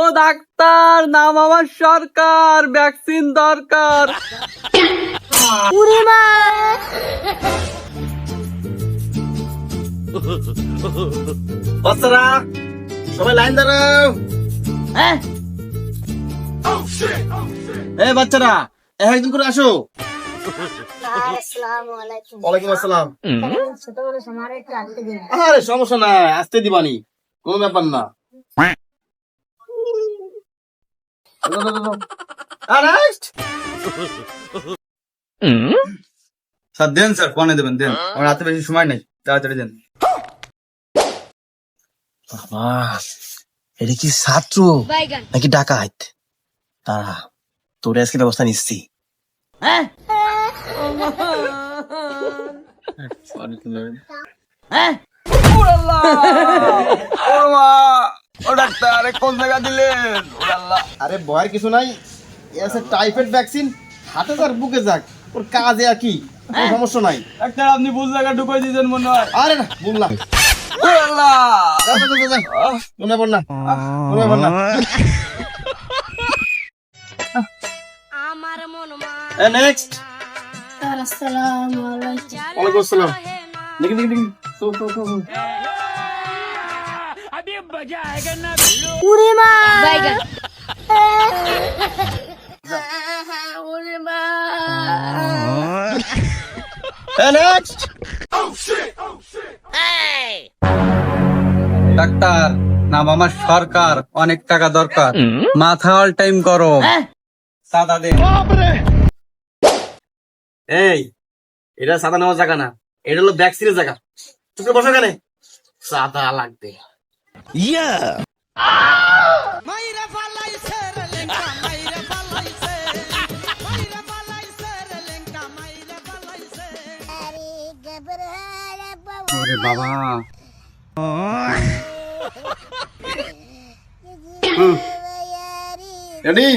ও doctor, নাম আমার সরকার, vaccine দরকার। বাচ্চারা সবাই লাইন দাঁড়াও। এই বাচ্চারা একজন করে আসো। ওয়ালাইকুম আসসালাম। আরে সমস্যা নাই, আসতে দিবানি, কোনো ব্যাপার না। স্যার দেন, স্যার ফোনে দেবেন, দেন, আমার হাতে বেশি সময় নেই, তাড়াতাড়ি দেন। বাবা, এটা কি ছাত্র নাকি ডাকাত? তারা তোর আজকে ব্যবস্থা নিচ্ছি। কোন জায়গা দিলেন? আরে ভয়ের কিছু নাই, টাইফয়েড ভ্যাকসিন হাতে যাক বুকে যাক, ওর কাজে আর কি, কোনো সমস্যা নাই। ডাক্তার আপনি ভুল জায়গা ঢুকাই দিয়েছেন মনে হয়। আরে না বললাম মনে পড় না, মনে পড় না। নেক্সট। ওয়ালাইকুম আসসালাম। দেখি দেখি দেখি, নেক্সট। ডাক্তার, নাম আমার সরকার, অনেক টাকা দরকার, মাথা অল টাইম গরম, সাদা দে। এই এটা সাদা নেওয়ার জায়গা না, এটা হলো ভ্যাকসিনের জায়গা। চুপে বসো, কেন সাদা লাগবে? ওরে বাবা, রেডি?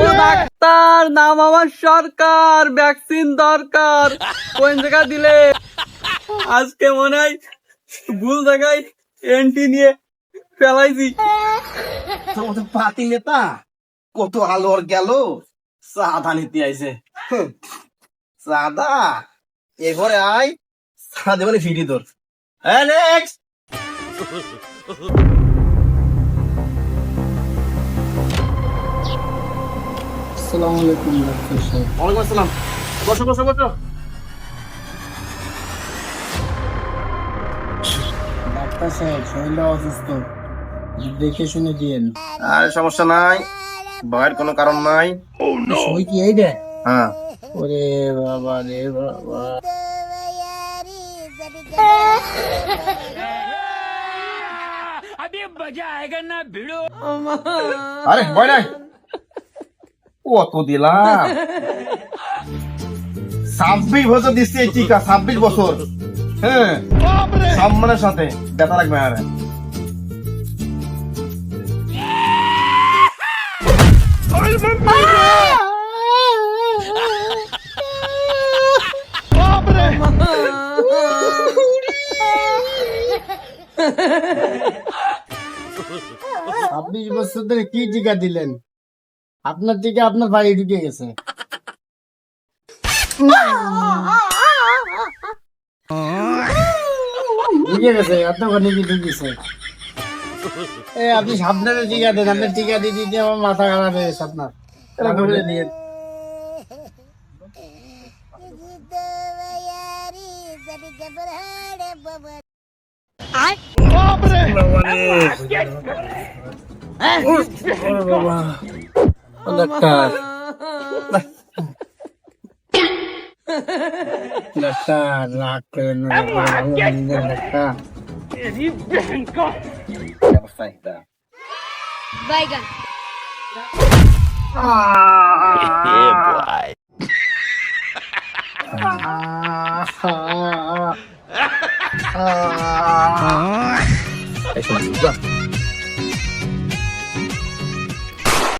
ও ডাক্তার, নাম আমার সরকার, ভ্যাকসিন দরকার, কোন জায়গা দিলে? আজকে মনে হয় ভুল জায়গায় এন্টি নিয়ে ফেলাইছি। তোর পাতি নেতা কত আলো আর গেল, সাদা নিতে আইছে। সাদা এ ঘরে আয়, সাদা দেবানি ফিরি তোর। নেক্সট। আসসালামু আলাইকুম ডাক্তার সাহেব। ওয়ালাইকুম আসসালাম। বসো বসো বসো। ডাক্তার সাহেব, শরীরটা অসুস্থ, দেখে শুনে দিয়েন। আরে সমস্যা নাই, ভয়ের কোনো কারণ নাই। সই কি এই দেয়? হ্যাঁ, ওরে বাবা রে বাবা। আরে ভয় নাই, কত দিলাম? 26 বছর দিচ্ছি এই টিকা, 26 বছর। হ্যাঁ, সম্মানের সাথে ব্যথা লাগবে। আরে আপনি বছর ধরে কি টিকা দিলেন? আপনার টিকা আপনার বাড়ি ঢুকে গেছে। ঢুকে গেছে, অতখানি কি ঢুকেছে? আপনি সাবধানে টিকা দেন, আপনার টিকা দিয়ে দিতে আমার মাথা খারাপ হয়ে গেছে। আপনার ঘুরে দিয়ে ডাক্তার, ডাক্তার রাগ করেন না, ডাক্তার। Baigan. এই শোন,